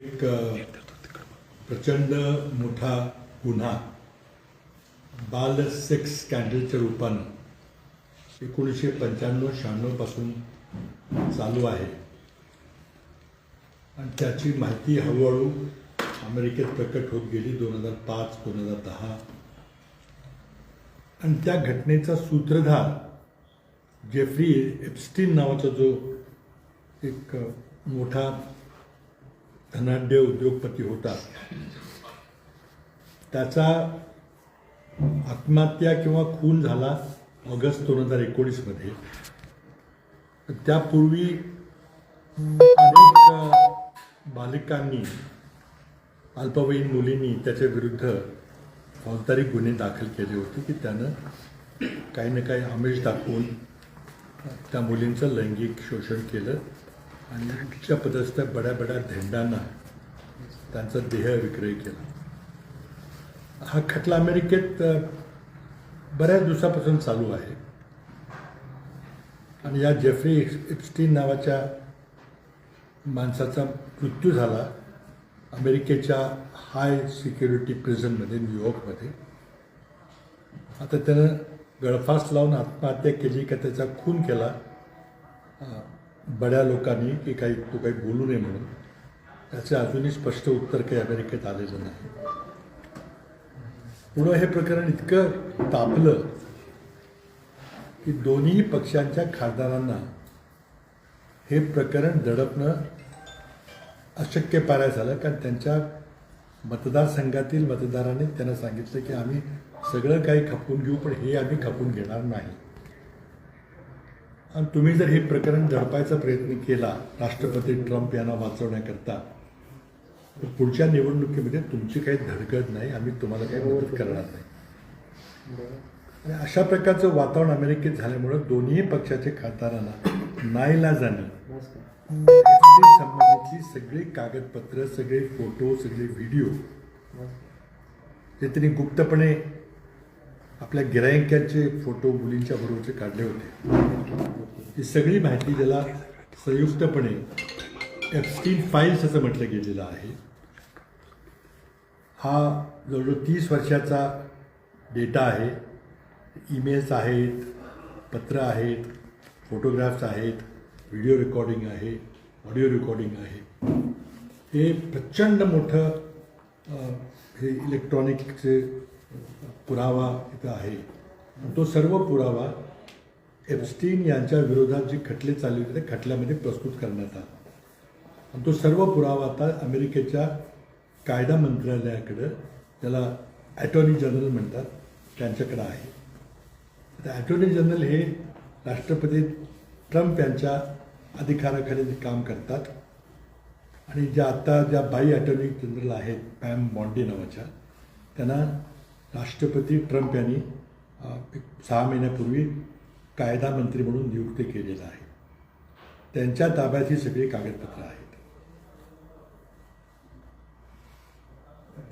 एक प्रचंड मोठा गुन्हा बाल सेक्स स्कॅन्डलच्या रूपानं 1995-96 पासून चालू आहे आणि त्याची माहिती हळूहळू अमेरिकेत प्रकट होत गेली 2005-2010 आणि त्या घटनेचा सूत्रधार जेफ्री एप्स्टीन नावाचा जो एक मोठा धनाढ्य उद्योगपती होता, त्याचा आत्महत्या किंवा खून झाला ऑगस्ट 2019 मध्ये. त्यापूर्वी अनेक बालिकांनी, अल्पवयीन मुलींनी त्याच्या विरुद्ध फौजदारी गुन्हे दाखल केले होते की त्यानं काही ना काही आमिष दाखवून त्या मुलींचं लैंगिक शोषण केलं आणि उच्च पदस्थ बड्या धेंडांना त्यांचा देह विक्रय केला. हा खटला अमेरिकेत बऱ्याच दिवसापासून चालू आहे आणि या जेफ्री एप्स्टीन नावाच्या माणसाचा मृत्यू झाला अमेरिकेच्या हाय सिक्युरिटी प्रिझनमध्ये, न्यूयॉर्कमध्ये. आता त्यानं गळफास लावून आत्महत्या केली का त्याचा खून केला बड्या लोकांनी की तो काही बोलू नये म्हणून, त्याचं अजूनही स्पष्ट उत्तर काही अमेरिकेत आलेलं नाही. पुढं हे प्रकरण इतकं तापलं की दोन्ही पक्षांच्या खासदारांना हे प्रकरण दडपणं अशक्य पार झालं, कारण त्यांच्या मतदारसंघातील मतदारांनी त्यांना सांगितलं की आम्ही सगळं काही खपवून घेऊ, पण हे आम्ही खपवून घेणार नाही. आणि तुम्ही जर हे प्रकरण दडपायचा प्रयत्न केला राष्ट्रपती ट्रम्प यांना वाचवण्याकरता, तर पुढच्या निवडणुकीमध्ये तुमची काही धडगड नाही, आम्ही तुम्हाला काही मदत करणार नाही. आणि अशा प्रकारचं वातावरण अमेरिकेत झाल्यामुळं दोन्ही पक्षाचे खासदारांना नाईलाजाने संबंधितली सगळी कागदपत्र, सगळे फोटो, सगळे व्हिडिओ जे त्यांनी गुप्तपणे आपल्या गिरायकांचे फोटो मुलींच्या बरोबरचे काढले होते, ही सगळी माहिती ज्याला संयुक्तपणे एप्स्टीन फाईल्स असं म्हटलं गेलेलं आहे. हा जवळजवळ 30 वर्षाचा डेटा आहे. ईमेल्स आहेत, पत्र आहेत, फोटोग्राफ्स आहेत, व्हिडिओ रेकॉर्डिंग आहे, ऑडिओ रेकॉर्डिंग आहे. हे प्रचंड मोठं हे इलेक्ट्रॉनिकचे पुरावा इथं आहे. तो सर्व पुरावा एप्स्टीन यांच्या विरोधात जे खटले चालले होते त्या खटल्यामध्ये प्रस्तुत करण्यात आला. आणि तो सर्व पुरावा आता अमेरिकेच्या कायदा मंत्रालयाकडं, त्याला ॲटॉर्नी जनरल म्हणतात, त्यांच्याकडं आहे. आता ॲटॉर्नी जनरल हे राष्ट्रपती ट्रम्प यांच्या अधिकाराखाली काम करतात आणि ज्या बाई ॲटॉर्नी जनरल आहेत पॅम बॉन्डी नावाच्या, त्यांना राष्ट्रपती ट्रम्प यांनी 6 महिन्यापूर्वी कायदा मंत्री म्हणून नियुक्त केलेलं आहे. त्यांच्या ताब्यात ही सगळी कागदपत्र आहेत.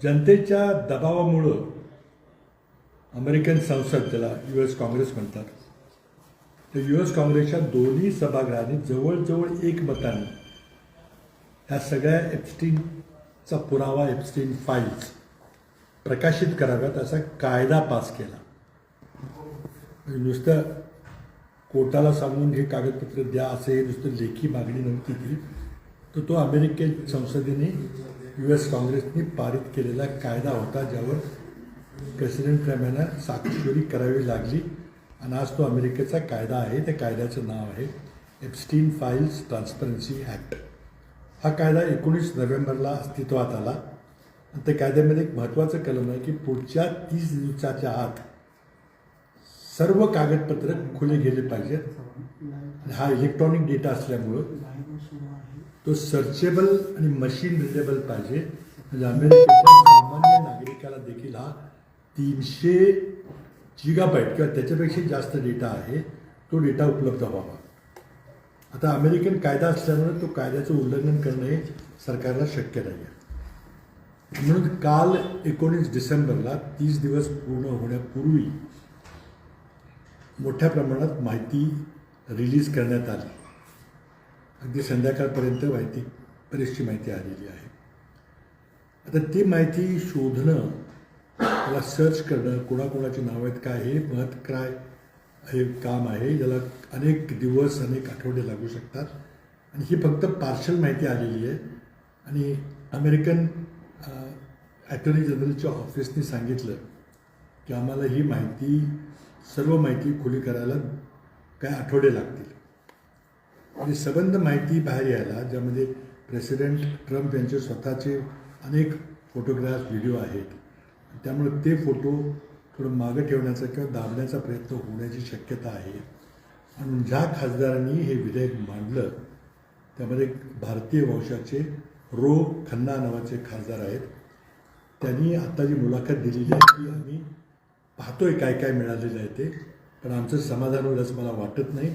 जनतेच्या दबावामुळं अमेरिकन संसद, ज्याला US काँग्रेस म्हणतात, तर US काँग्रेसच्या दोन्ही सभागृहांनी जवळजवळ एकमताने ह्या सगळ्या एप्स्टीनचा पुरावा, एप्स्टीन फाईल्स प्रकाशित कराव्यात असा कायदा पास केला. नुसतं कोर्टाला सांगून हे कागदपत्र द्या असं हे नुसतं लेखी मागणी नव्हती ती, तर तो अमेरिकन संसदेने US काँग्रेसने पारित केलेला कायदा होता, ज्यावर प्रेसिडेंट ट्रम्प यांना स्वाक्षरी करावी लागली आणि आज तो अमेरिकेचा कायदा आहे. त्या कायद्याचं नाव आहे एप्स्टीन फाईल्स ट्रान्सपरन्सी ॲक्ट. हा कायदा 19 नोव्हेंबरला अस्तित्वात आला आणि त्या कायद्यामध्ये एक महत्त्वाचं कलम आहे की पुढच्या 30 दिवसाच्या आत सर्व कागदपत्र खुले गेले पाहिजेत. आणि हा इलेक्ट्रॉनिक डेटा असल्यामुळं तो सर्चेबल आणि मशीन रिडेबल पाहिजे. म्हणजे अमेरिकेच्या सामान्य नागरिकाला देखील हा 300 GB किंवा त्याच्यापेक्षा जास्त डेटा आहे, तो डेटा उपलब्ध व्हावा. आता अमेरिकन कायदा असल्यामुळे तो कायद्याचं उल्लंघन करणं हे सरकारला शक्य नाही आहे. म्हणून काल 19 डिसेंबरला 30 दिवस पूर्ण होण्यापूर्वी मोठ्या प्रमाणात माहिती रिलीज करण्यात आली. अगदी संध्याकाळपर्यंत बरीचशी माहिती आलेली आहे. आता ती माहिती शोधणं, त्याला सर्च करणं, कोणाकोणाची नावं आहेत, काय हे महत् काय हे काम आहे, ज्याला अनेक दिवस अनेक आठवडे लागू शकतात. आणि ही फक्त पार्शल माहिती आलेली आहे. आणि अमेरिकन ॲटर्नी जनरलच्या ऑफिसने सांगितलं की आम्हाला ही माहिती, सर्व माहिती खुली करायला काय आठवडे लागतील. म्हणजे सबंध माहिती बाहेर यायला, ज्यामध्ये प्रेसिडेंट ट्रम्प यांचे स्वतःचे अनेक फोटोग्राफ्स, व्हिडिओ आहेत. त्यामुळे ते फोटो थोडं मागं ठेवण्याचा किंवा दाबण्याचा प्रयत्न होण्याची शक्यता आहे. आणि ज्या खासदारांनी हे विधेयक मांडलं त्यामध्ये भारतीय वंशाचे रो खन्ना नावाचे खासदार आहेत. त्यांनी आता जी मुलाखत दिलेली आहे की आम्ही पाहतोय काय काय मिळालेलं आहे ते, पण आमचं समाधान होईल असं मला वाटत नाही.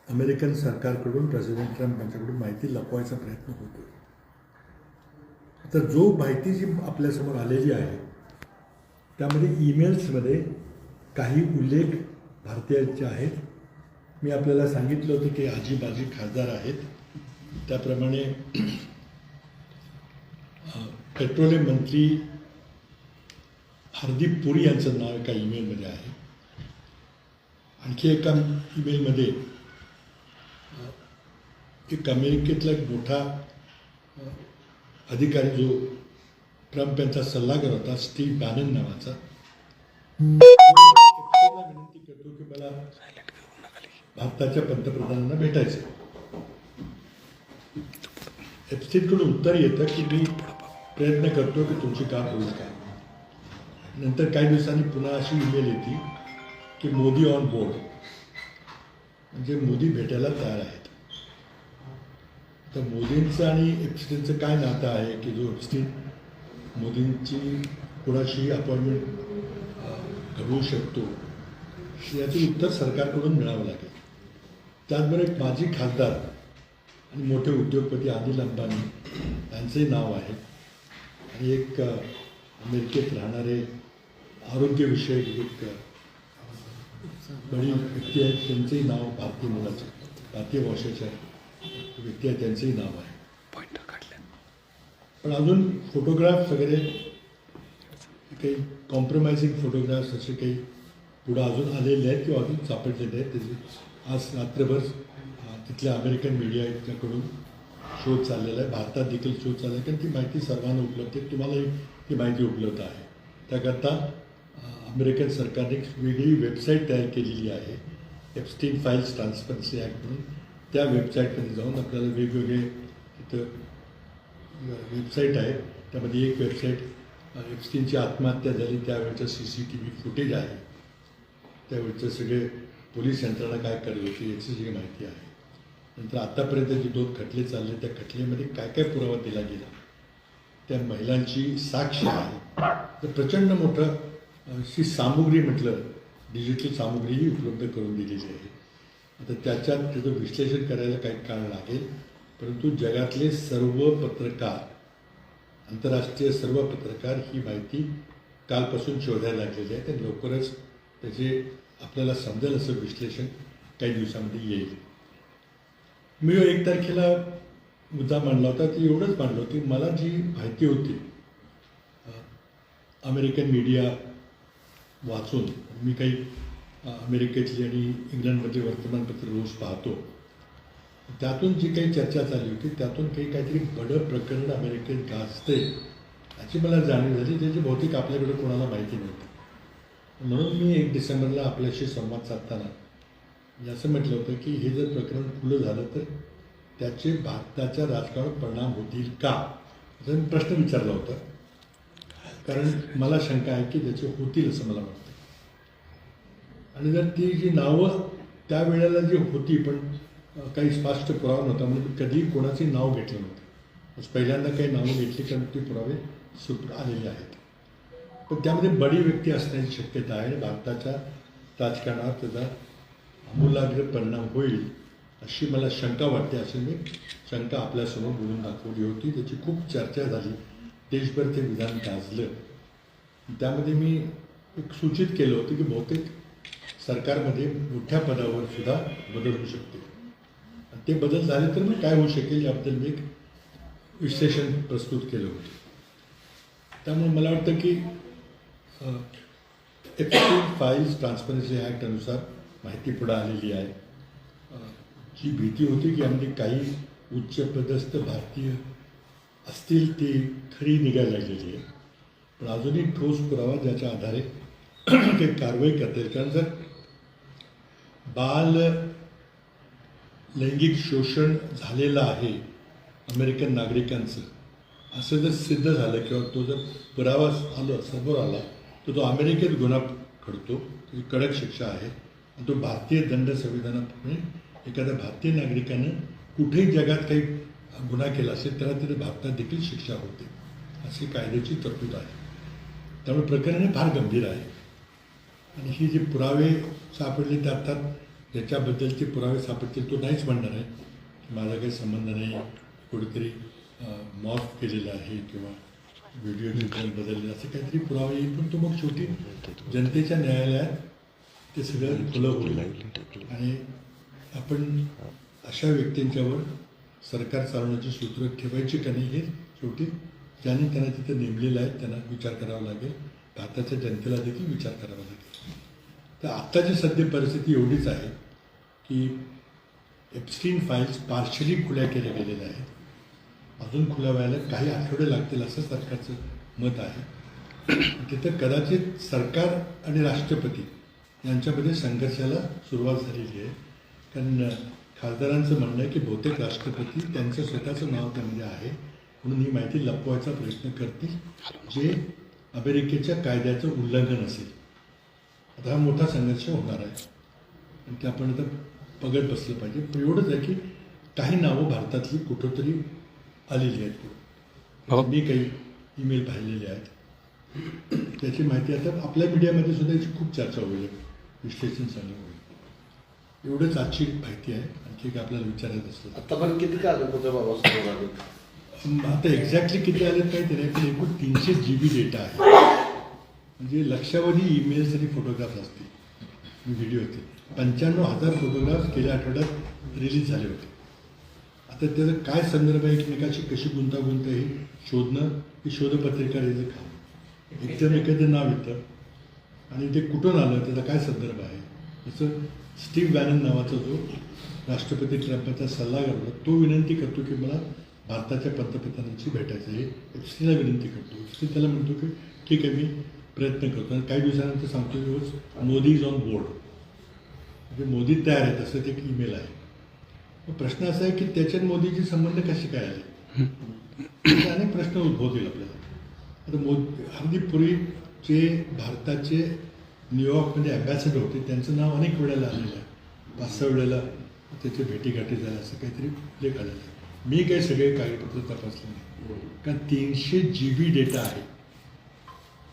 अमेरिकन सरकारकडून, प्रेसिडेंट ट्रम्प यांच्याकडून माहिती लपवायचा प्रयत्न होतो. तर जो माहिती जी आपल्यासमोर आलेली आहे त्यामध्ये ईमेल्समध्ये काही उल्लेख भारतीयांचे आहेत. मी आपल्याला सांगितलं होतं की आजीबाजी खासदार आहेत. त्याप्रमाणे पेट्रोलियम मंत्री हरदीप पुरी यांचं नाव एका ईमेलमध्ये आहे. आणखी एका ईमेलमध्ये एक अमेरिकेतला एक मोठा अधिकारी जो ट्रम्प यांचा सल्लागार होता, स्टीव्ह बॅनन नावाचा, विनंती करतो की मला भारताच्या पंतप्रधानांना भेटायचं. एप्स्टीनकडून उत्तर येतं की मी प्रयत्न करतो की तुमची काम होईल काय. नंतर काही दिवसांनी पुन्हा अशी ईमेल येते की मोदी ऑन बोर्ड, म्हणजे मोदी भेटायला तयार आहेत. तर मोदींचं आणि एप्स्टीनचं काय नातं आहे की जो एप्स्टीन मोदींची कोणाशी अपॉइंटमेंट घडवू शकतो, याचे उत्तर सरकारकडून मिळावं लागेल. त्याचबरोबर एक माजी खासदार आणि मोठे उद्योगपती अनिल अंबानी यांचंही नाव आहे. आणि एक अमेरिकेत राहणारे आरोग्यविषयक एक बडी व्यक्ती आहेत, त्यांचंही नाव भारतीय मुलाचे, भारतीय वंशाचे व्यक्ती आहे, त्यांचंही नाव आहे. पण अजून फोटोग्राफ्स वगैरे काही कॉम्प्रोमाइजिंग फोटोग्राफ्स असे काही पुढं अजून आलेले आहेत किंवा अजून सापडलेले आहेत. त्याची आज रात्रभर तिथल्या अमेरिकन मीडियाकडून शोध चाललेला आहे. भारतात देखील शोध चालला आहे, कारण ती माहिती सर्वांना उपलब्ध आहे. तुम्हालाही ती माहिती उपलब्ध आहे. त्याकरता अमेरिकन सरकारने एक वेगळी वेबसाईट तयार केलेली आहे, एप्स्टीन फाईल्स ट्रान्सपरन्सी ॲक्ट म्हणून. त्या वेबसाईटमध्ये जाऊन आपल्याला वेगवेगळे तिथं वेबसाईट आहे. त्यामध्ये एक वेबसाईट एप्स्टीनची आत्महत्या झाली त्यावेळेचं CCTV फुटेज आहे. त्यावेळेचं सगळे पोलीस यंत्रणा काय करत होती याची सगळी माहिती आहे. नंतर आत्तापर्यंत जे 2 खटले चालले त्या खटल्यामध्ये काय काय पुरावा दिला गेला, त्या महिलांची साक्ष आहे. तर प्रचंड मोठं अशी सामुग्री, म्हटलं डिजिटल सामुग्रीही उपलब्ध करून दिलेली आहे. आता त्याचं विश्लेषण करायला काही काळ लागेल, परंतु जगातले सर्व पत्रकार, आंतरराष्ट्रीय सर्व पत्रकार ही माहिती कालपासून शोधायला लागलेली आहे. तर लवकरच त्याचे आपल्याला समजेल असं विश्लेषण काही दिवसांमध्ये येईल. मी 1 तारखेला मुद्दा मांडला होता, ती एवढंच मांडलं होती, मला जी माहिती होती अमेरिकन मीडिया वाचून, मी काही अमेरिकेतली आणि इंग्लंडमधली वर्तमानपत्र रोज पाहतो, त्यातून जी काही चर्चा चालली होती त्यातून काहीतरी बडं प्रकरण अमेरिकेत गाजते याची मला जाणीव झाली, ज्याची बहुतेक आपल्याकडे कोणाला माहिती नव्हती. म्हणून मी 1 डिसेंबरला आपल्याशी संवाद साधताना असं म्हटलं होतं की हे जर प्रकरण खुलं झालं तर त्याचे भारताच्या राजकारणावर परिणाम होतील का, असा मी प्रश्न विचारला होता. कारण मला शंका आहे की त्याचे होतील असं मला वाटतं. आणि जर ती जी नावं त्यावेळेला जी होती पण काही स्पष्ट पुरावा नव्हता, म्हणजे कधी कोणाचे नाव घेतलं नव्हतं, पहिल्यांदा काही नावं घेतली कारण ते पुरावे आलेले आहेत. पण त्यामध्ये बडी व्यक्ती असण्याची शक्यता आहे. भारताच्या राजकारणावर त्याचा आमूलाग्र परिणाम होईल अशी मला शंका वाटते. अशी मी शंका आपल्यासमोर बोलून दाखवली होती. त्याची खूप चर्चा झाली, देशभर ते विधान गाजलं. त्यामध्ये मी एक सूचित केलं होतं की बहुतेक सरकारमध्ये मोठ्या पदावर सुद्धा बदल होऊ शकते. ते बदल झाले तर मग काय होऊ शकेल याबद्दल मी एक विश्लेषण प्रस्तुत केलं होतं. त्यामुळे मला वाटतं की epstein फाईल्स ट्रान्सपरन्सी ॲक्टनुसार माहिती पुढे आलेली आहे. जी भीती होती की यामध्ये काही उच्चपदस्थ भारतीय असतील ती खरी निघायला लागलेली आहे. पण अजूनही ठोस पुरावा ज्याच्या आधारे ते कारवाई करता येईल. कारण जर बाल लैंगिक शोषण झालेलं आहे अमेरिकन नागरिकांचं असं जर सिद्ध झालं किंवा तो जर पुरावा आला समोर आला तर तो अमेरिकेत गुन्हा घडतो, त्याची कडक शिक्षा आहे. आणि तो भारतीय दंड संविधानाप्रमाणे एखाद्या भारतीय नागरिकानं कुठेही जगात काही गुन्हा केला असेल त्याला तिथे भारतात देखील शिक्षा होते, अशी कायद्याची तरतूद आहे. त्यामुळे प्रकरण हे फार गंभीर आहे. आणि ही जे पुरावे सापडले ते अर्थात ज्याच्याबद्दलचे पुरावे सापडतील तो नाहीच म्हणणार आहे की माझा काही संबंध नाही, कुठेतरी मॉर्फ केलेला आहे किंवा व्हिडिओ बदलले असे काहीतरी पुरावे येईल. पण तो मग शेवटी जनतेच्या न्यायालयात ते सगळं खुलं होईल. आणि आपण अशा व्यक्तींच्यावर सरकार चालवण्याची सूत्र ठेवायची का नाही हे शेवटी ज्यांनी त्यांना तिथे नेमलेलं आहे त्यांना विचार करावा लागेल. भारताच्या जनतेला देखील विचार करावा लागेल. तर आत्ताची सध्या परिस्थिती एवढीच आहे की एप्स्टीन फाईल्स पार्शली खुल्या केल्या गेलेल्या आहेत. अजून खुल्या व्हायला काही आठवडे लागतील असं सरकारचं मत आहे. तिथं कदाचित सरकार आणि राष्ट्रपती यांच्यामध्ये संघर्षाला सुरुवात झालेली आहे. कारण खासदारांचं म्हणणं आहे की बहुतेक राष्ट्रपती त्यांचं स्वतःचं नाव त्यामध्ये आहे म्हणून ही माहिती लपवायचा प्रयत्न करतील, जे अमेरिकेच्या कायद्याचं उल्लंघन असेल. आता हा मोठा संघर्ष होणार आहे आणि ते आपण आता बघत बसलं पाहिजे. पण एवढंच आहे की काही नावं भारतातली कुठंतरी आलेली आहेत. मी काही ईमेल पाहिलेले आहेत, त्याची माहिती आता आपल्या मीडियामध्ये सुद्धा याची खूप चर्चा होईल, विश्लेषण चांगलं होईल. एवढंच आजची माहिती आहे. आणखी काय आपल्याला विचारायचं असतं आता पण किती कागदपत्र बाबा समोर आले? आता एक्झॅक्टली किती आलेत माहिती नाही, पण एकूण 300 GB डेटा आहे. म्हणजे लक्षावधी ईमेल्स आणि फोटोग्राफ्स असतील, व्हिडिओ होते. 95,000 फोटोग्राफ्स गेल्या आठवड्यात रिलीज झाले होते. आता त्याचं काय संदर्भ आहे, एकमेकाची कशी गुंतागुंत ही शोधणं, ही शोधपत्रिका द्यायचं काम. एकदम एखादं नाव येतं आणि ते कुठून आलं, त्याचा काय संदर्भ आहे. जसं स्टीव्ह बॅनन नावाचा जो राष्ट्रपती ट्रम्पचा सल्लागार होता, तो विनंती करतो की मला भारताच्या पंतप्रधानांशी भेटायचं आहे. एप्स्टीनला विनंती करतो. एप्स्टीन त्याला म्हणतो की ठीक आहे, मी प्रयत्न करतो. आणि काही दिवसानंतर सांगतो की मोदी इज ऑन बोर्ड, म्हणजे मोदी तयार आहेत असं ते एक ईमेल आहे. मग प्रश्न असा आहे की त्याच्यात मोदीचे संबंध कसे काय आले, अनेक प्रश्न उद्भवतील आपल्याला. आता हरदीप पुरी जे भारताचे न्यूयॉर्कमध्ये ॲम्बॅसेडर होते, त्यांचं नाव अनेक वेळेला आलेलं आहे. 5-6 वेळेला त्याचे भेटीगाठी झाल्या असं काहीतरी लेख आलेला आहे. मी काही सगळे कागदपत्र तपासले नाही, कारण 300 GB डेटा आहे.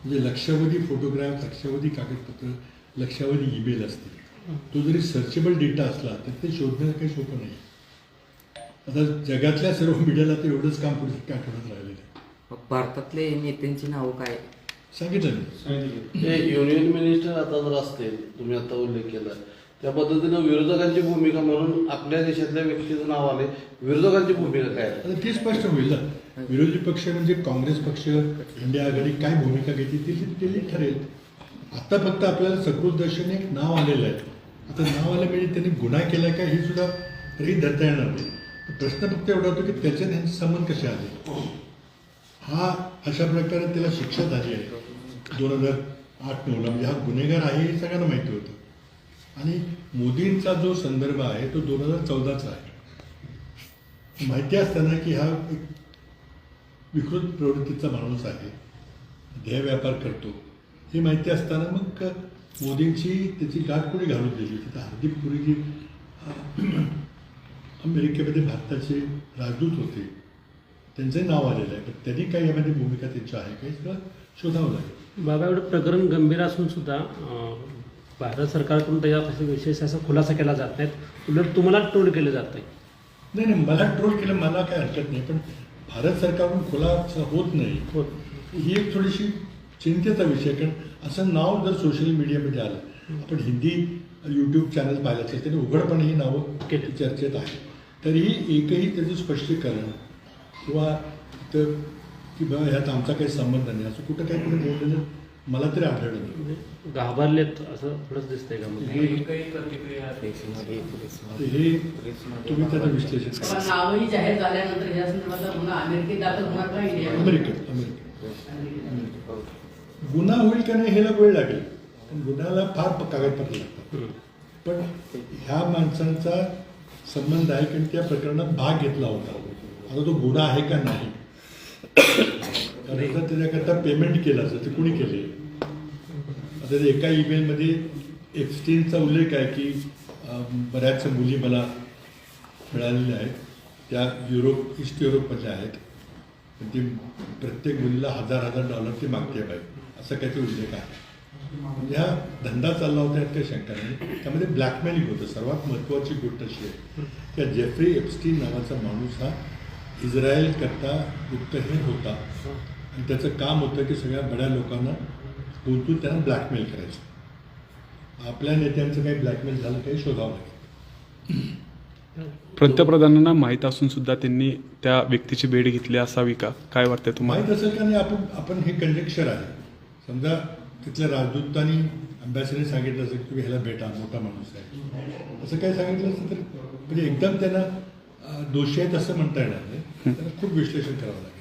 म्हणजे लक्षावधी फोटोग्राफ, लक्षावधी कागदपत्र, लक्षावधी ईमेल असतील. तो जरी सर्चेबल डेटा असला तर ते शोधणं काही सोपं नाही. आता जगातल्या सर्व मीडियाला तर एवढंच काम पुढे आठवड्यात राहिलेलं आहे. भारतातले नेत्यांची नावं काय सांगितलं मी. ते युनियन मिनिस्टर आता जर असतील, तुम्ही आता उल्लेख केला त्या पद्धतीनं विरोधकांची भूमिका म्हणून आपल्या देशातल्या व्यक्तीचं नाव आले, विरोधकांची भूमिका काय आहे? आता ती स्पष्ट होईल ना. विरोधी पक्ष म्हणजे काँग्रेस पक्ष, इंडिया आघाडी काय भूमिका घेते ती ठरेल. आता फक्त आपल्याला सकृतदर्शनी एक नाव आलेलं आहे. आता नाव आलं म्हणजे त्यांनी गुन्हा केला का हे सुद्धा गृहीत धरता येणार नाही. प्रश्न फक्त एवढा होतो की त्याच्यात यांचे संबंध कसे आले. हा अशा प्रकारे त्याला शिक्षा झाली आहे 2008-9ला. म्हणजे हा गुन्हेगार आहे हे सगळ्यांना माहिती होतं. आणि मोदींचा जो संदर्भ आहे तो 2014चा आहे. माहिती असताना की हा एक विकृत प्रवृत्तीचा माणूस आहे, ध्येय व्यापार करतो, हे माहिती असताना मग मोदींची त्याची गाठ कोणी घालून दिली होती. तर हरदीप पुरी जी अमेरिकेमध्ये भारताचे राजदूत होते, त्यांचं नाव आलेलं आहे. पण त्यांनी काही यामध्ये भूमिका त्यांची आहे काही सगळं शोधावं लागेल. बाबा, एवढं प्रकरण गंभीर असून सुद्धा भारत सरकारकडून त्याच्या विशेष असा खुलासा केला जात नाहीत, उलट तुम्हाला ट्रोल केलं जात नाही. नाही, मला ट्रोल केलं मला काय हरकत नाही, पण भारत सरकारकडून खुलासा होत नाही ही एक थोडीशी चिंतेचा विषय. कारण असं नाव जर सोशल मीडियामध्ये आलं, आपण हिंदी यूट्यूब चॅनल पाहिलं असेल त्याने उघडपणे ही नावं चर्चेत आहे, तरीही एकही त्याचं स्पष्टीकरण किंवा तर की बाबा ह्यात आमचा काही संबंध नाही, असं कुठं काही कुठे बोललेलं मला तरी आढळलं नाही. म्हणजे घाबरलेत असं थोडंच दिसतंय का म्हणजे? हे तुम्ही त्याचं विश्लेषण करा. पण नावही जाहीर झाल्यानंतर या संदर्भातला गुन्हा अमेरिकेत दाखल होणार का इंडियामध्ये? अमेरिकेत गुन्हा होईल का नाही ह्याला वेळ लागेल, पण गुन्ह्याला फार कागदपत्र लागतात. पण ह्या माणसांचा संबंध आहे कारण त्या प्रकरणात भाग घेतला होता. आता तो गुन्हा आहे का नाही, कारण जर त्याच्याकरता पेमेंट केलं असं ते कुणी केले. आता ते एका ईमेलमध्ये एप्स्टीनचा उल्लेख आहे की बऱ्याच मुली मला मिळालेल्या आहेत, त्या ईस्ट युरोपमधल्या आहेत, पण ती प्रत्येक मुलीला $1000 ती मागते पाहिजे असं काहीतरी उल्लेख आहे. म्हणजे हा धंदा चालला होता यात काही शंका नाही. त्यामध्ये ब्लॅकमेलिंग होतं. सर्वात महत्त्वाची गोष्ट अशी आहे की जेफ्री एप्स्टीन नावाचा माणूस हा इस्रायल करता गुप्तहेर होता आणि त्याचं काम होतं की सगळ्या बड्या लोकांना गुंतून त्यांना ब्लॅकमेल करायचं. आपल्या नेत्यांचं काही ब्लॅकमेल झालं काही शोधावं लागेल. पंतप्रधानांना माहीत असून सुद्धा त्यांनी त्या व्यक्तीची भेट घेतली असावी का, काय वाटतंय तुम्हाला? माहीत असेल का नाही, आपण हे कंजेक्चर आहे. समजा तिथल्या राजदूतांनी अँबॅसिडरने सांगितलं असेल की ह्याला भेटा, मोठा माणूस आहे, असं काही सांगितलं असेल तर म्हणजे एकदम त्यांना दोषी आहेत असं म्हणता येणार नाही. त्यांना खूप विश्लेषण करावं लागेल.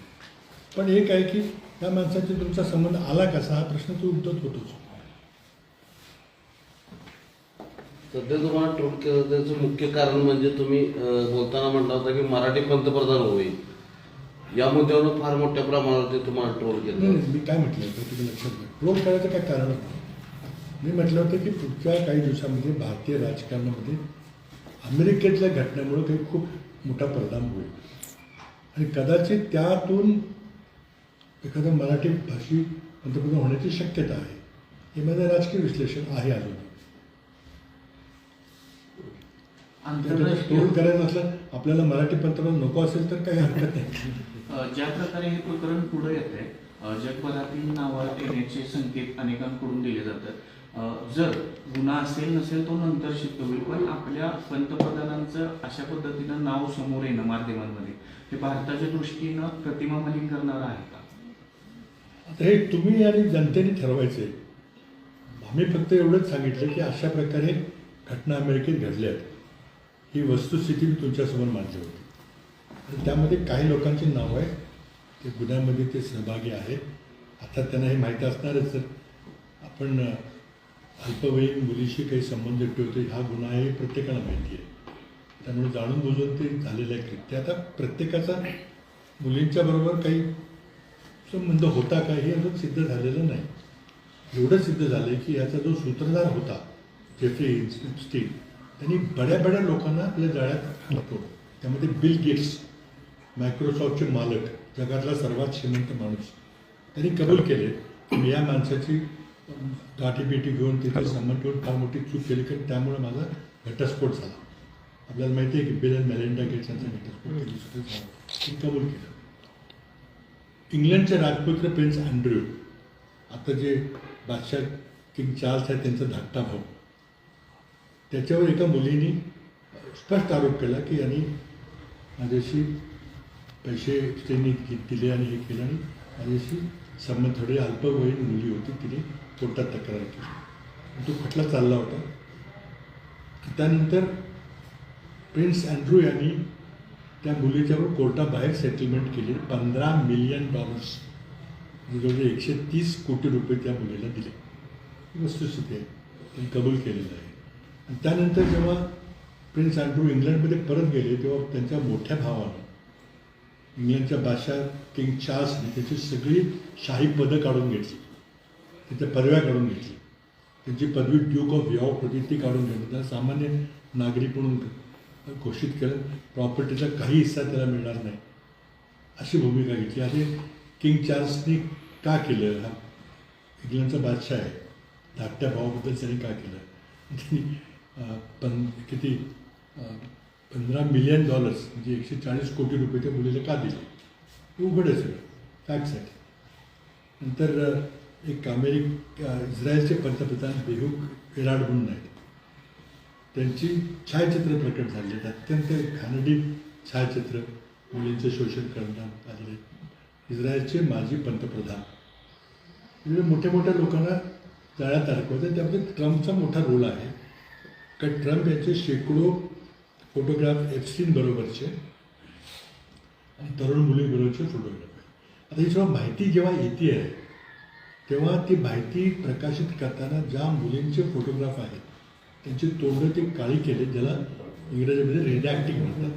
पण एक आहे की त्या माणसाचा तुमचा संबंध आला कसा हा प्रश्न तो उद्धत होतोच. सध्या तुम्हाला ट्रोल केलं त्याचं मुख्य कारण म्हणजे तुम्ही बोलताना म्हटलं होता की मराठी पंतप्रधान होईल, या मुद्द्यावर फार मोठ्या प्रमाणावर तुम्हाला ट्रोल केलं. नाही, मी काय म्हटलं होतं तुम्ही लक्षात घ्या, ट्रोल करायचं काय कारण नाही. मी म्हटलं होतं की पुढच्या काही दिवसामध्ये भारतीय राजकारणामध्ये अमेरिकेतल्या घटनेमुळे काही खूप मोठा परिणाम होईल आणि कदाचित त्यातून एखादा मराठी भाषी पंतप्रधान होण्याची शक्यता आहे. हे माझं राजकीय विश्लेषण आहे. अजून ट्रोल करायचं असलं आपल्याला मराठी पंतप्रधान नको असेल तर काही हरकत नाही. ज्या प्रकारे हे प्रकरण पुढे येत आहे, जगभरातील नावं येण्याचे संकेत अनेकांकडून दिले जातात. जर गुन्हा असेल नसेल तो नंतर सिद्ध होईल, पण आपल्या पंतप्रधानांचं अशा पद्धतीनं नाव समोर येणं माध्यमांमध्ये हे भारताच्या दृष्टीनं प्रतिमा मलिन करणारं आहे का? आता हे तुम्ही आणि जनतेने ठरवायचं आहे. आम्ही फक्त एवढंच सांगितलं की अशा प्रकारे घटना अमेरिकेत घडल्या आहेत, ही वस्तुस्थिती मी तुमच्यासमोर मांडली होती. आणि त्यामध्ये काही लोकांची नावं आहेत, ते गुन्ह्यामध्ये ते सहभागी आहेत. आता त्यांना हे माहिती असणारच. तर आपण अल्पवयीन मुलीशी काही संबंध ठेवतो, हा गुन्हा हे प्रत्येकाला माहिती आहे. त्यामुळे जाणून बुजून ते झालेलं आहे कृत्य. आता प्रत्येकाचा मुलींच्या बरोबर काही संबंध होता का हे अजून सिद्ध झालेलं नाही. एवढं सिद्ध झालं की याचा जो सूत्रधार होता जेफ्री एप्स्टीन, त्यांनी बड्या बड्या लोकांना आपल्या जाळ्यात घातलं. त्यामध्ये बिल गेट्स, मायक्रोसॉफ्टचे मालक, जगातला सर्वात श्रीमंत माणूस, त्यांनी कबूल केले की या माणसाची गाठीभेटी घेऊन तिथे संबंध ठेवून फार मोठी चूक केली, कारण त्यामुळे माझा घटस्फोट झाला. आपल्याला माहिती आहे की बिल अँड मेलिंडा गेट्स यांचा घटस्फोट झाला, ते कबूल केलं. इंग्लंडचे राजपुत्र प्रिन्स अँड्र्यू, आता जे बादशाह किंग चार्ल्स आहेत त्यांचा धाकटा भाऊ, त्याच्यावर एका मुलीने स्पष्ट आरोप केला की यांनी माझ्याशी पैसे त्यांनी दिले आणि हे केलं आणि माझ्याशी संबंध, थोडी अल्पवयीन मुली होती, तिने कोर्टात तक्रार केली. तो खटला चालला होता. त्यानंतर प्रिन्स अँड्र्यू यांनी त्या मुलीच्यावर कोर्टाबाहेर सेटलमेंट केली. $15 मिलियन, जवळजवळ 130 कोटी रुपये त्या मुलीला दिले. ही वस्तुस्थिती आहे, त्यांनी कबूल केलेलं आहे. आणि त्यानंतर जेव्हा प्रिन्स अँड्र्यू इंग्लंडमध्ये परत गेले तेव्हा त्यांच्या मोठ्या भावानं इंग्लंडच्या बादशाह किंग चार्ल्सने त्याची सगळी शाही पदं काढून घेतली, त्याच्या पदव्या काढून घेतली. त्यांची पदवी ड्यूक ऑफ यॉर्क होती ती काढून घेतली. त्याला सामान्य नागरिक म्हणून घोषित केलं. प्रॉपर्टीचा काही हिस्सा त्याला मिळणार नाही अशी भूमिका घेतली. अरे किंग चार्ल्सनी का केलं? हा इंग्लंडचा बादशाह आहे, धाकट्या भावाबद्दल त्यांनी का केलं? त्यांनी किती $15 मिलियन म्हणजे 140 कोटी रुपये त्या मुलीला का दिले? हे उघड आहे सगळं, फॅक्ट्स आहेत. नंतर एक इस्रायलचे पंतप्रधान बेहूक एराड म्हणून आहेत, त्यांची छायाचित्र प्रकट झाली आहेत. अत्यंत घाणेरडी छायाचित्र मुलींचं शोषण करण्यात आलेले. इस्रायलचे माजी पंतप्रधान म्हणजे मोठ्या मोठ्या लोकांना जाळ्यात अडकवतात. त्यामध्ये ट्रम्पचा मोठा रोल आहे. कारण ट्रम्प यांचे शेकडो फोटोग्राफ एप्स्टीन बरोबरचे आणि तरुण मुलीबरोबरचे फोटोग्राफ आहे. आता ही जेव्हा माहिती जेव्हा येते आहे तेव्हा ती माहिती प्रकाशित करताना ज्या मुलींचे फोटोग्राफ आहेत त्यांची तोंडं ते काळी केले, ज्याला इंग्रजीमध्ये रिडॅक्टिंग म्हणतात.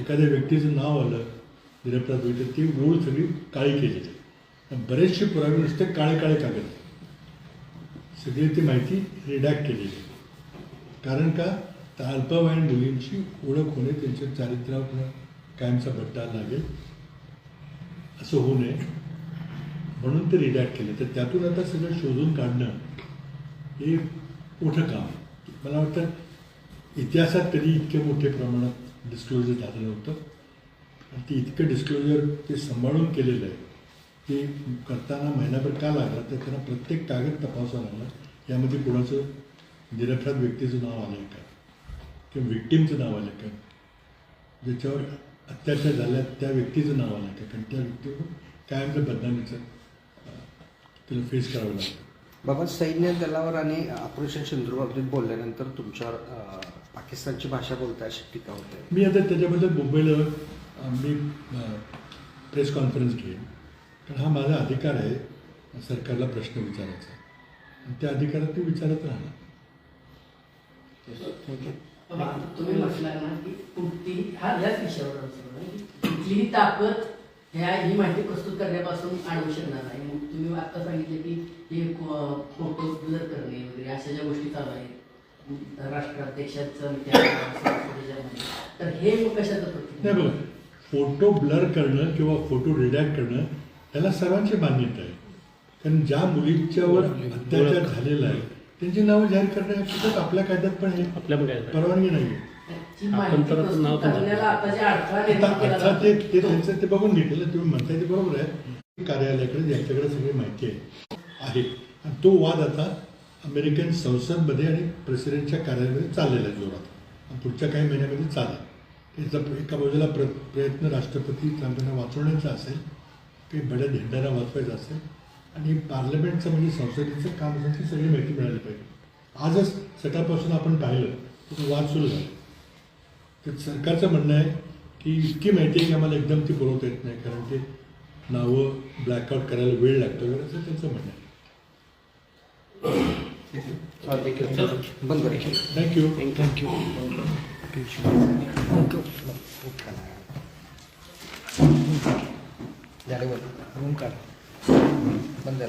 एखाद्या व्यक्तीचं नाव आलं निरपराध होईल तर ती ओळ सगळी काळी केलेली. बरेचसे पुरावे नुसते काळे काळे कागद सगळी ती माहिती रिडॅक्ट केलेली आहे. कारण का तर अल्पवयीन मुलींची ओळख होणे, त्यांच्या चारित्र्यावर कायमचा बट्टा लागेल असं होऊ नये म्हणून ते रिडॅक्ट केले. तर त्यातून आता सगळं शोधून काढणं हे मोठं काम आहे. मला वाटतं इतिहासात कधी इतके मोठे प्रमाणात डिस्क्लोजर झालं नव्हतं आणि ते इतकं डिस्क्लोजर ते सांभाळून केलेलं आहे. ते करताना महिनाभर का लागला तर त्यांना प्रत्येक कागद तपासावा लागला. यामध्ये कोणाचं निरपराध व्यक्तीचं नाव आलं आहे का किंवा विक्टीमचं नाव आलं का, ज्याच्यावर अत्याचार झाल्या त्या व्यक्तीचं नाव आलं का, कारण त्या व्यक्तीवर कायमचं बदनामीचं त्याला फेस करावं लागतं. बाबा, सैन्य दलावर आणि ऑपरेशन सिंधूरबाबतीत बोलल्यानंतर तुमच्यावर पाकिस्तानची भाषा बोलता अशी टीका होते. मी आता त्याच्याबद्दल मुंबईला मी प्रेस कॉन्फरन्स घेईन, कारण हा माझा अधिकार आहे सरकारला प्रश्न विचारायचा आणि त्या अधिकारात ते विचारत राहणार. बाबा, तुम्ही म्हटलं ना की कुठलीही ह्याच विषयावर कुठलीही ताकद ही माहिती प्रस्तुत करण्यापासून आणू शकणार नाही. मग तुम्ही आता सांगितले की हे फोटो ब्लर करणे वगैरे अशा ज्या गोष्टी चालू आहेत राष्ट्राध्यक्षांचं तर हे मग कशाचं नाही बघा, फोटो ब्लर करणं किंवा फोटो रिडॅक्ट करणं त्याला सर्वांची मान्यता आहे. कारण ज्या मुलींच्यावर अत्याचार झालेला आहे त्यांची नावं जाहीर करण्याची आपल्या कायद्यात पण आहे, आपल्या पण काय परवानगी नाही आहे. आपण तर नाव पण आता ते त्यांचं ते बघून घेतलेलं तुम्ही म्हणताय ते बरोबर आहे. कार्यालयाकडे यांच्याकडे सगळी माहिती आहे आणि तो वाद आता अमेरिकन संसदमध्ये आणि प्रेसिडेंटच्या कार्यालयामध्ये चाललेला आहे जोरात आणि पुढच्या काही महिन्यामध्ये चालेल. त्याचा एका बाजूला प्रयत्न राष्ट्रपती ट्रम्पांना वाचवण्याचा असेल, काही बड्या झेंड्याला वाचवायचा असेल आणि पार्लमेंटचं म्हणजे संसदेचं काम असेल ती सगळी माहिती मिळाली पाहिजे. आजच सकाळपासून आपण पाहिलं तर वाद सुरू झाला. तर सरकारचं म्हणणं आहे की इतकी माहिती आहे की आम्हाला एकदम ती पुरवता येत नाही, कारण ते नावं ब्लॅकआउट करायला वेळ लागतो वगैरे असं त्यांचं म्हणणं आहे. बंद करा. थँक्यू. झाले बंद. बंद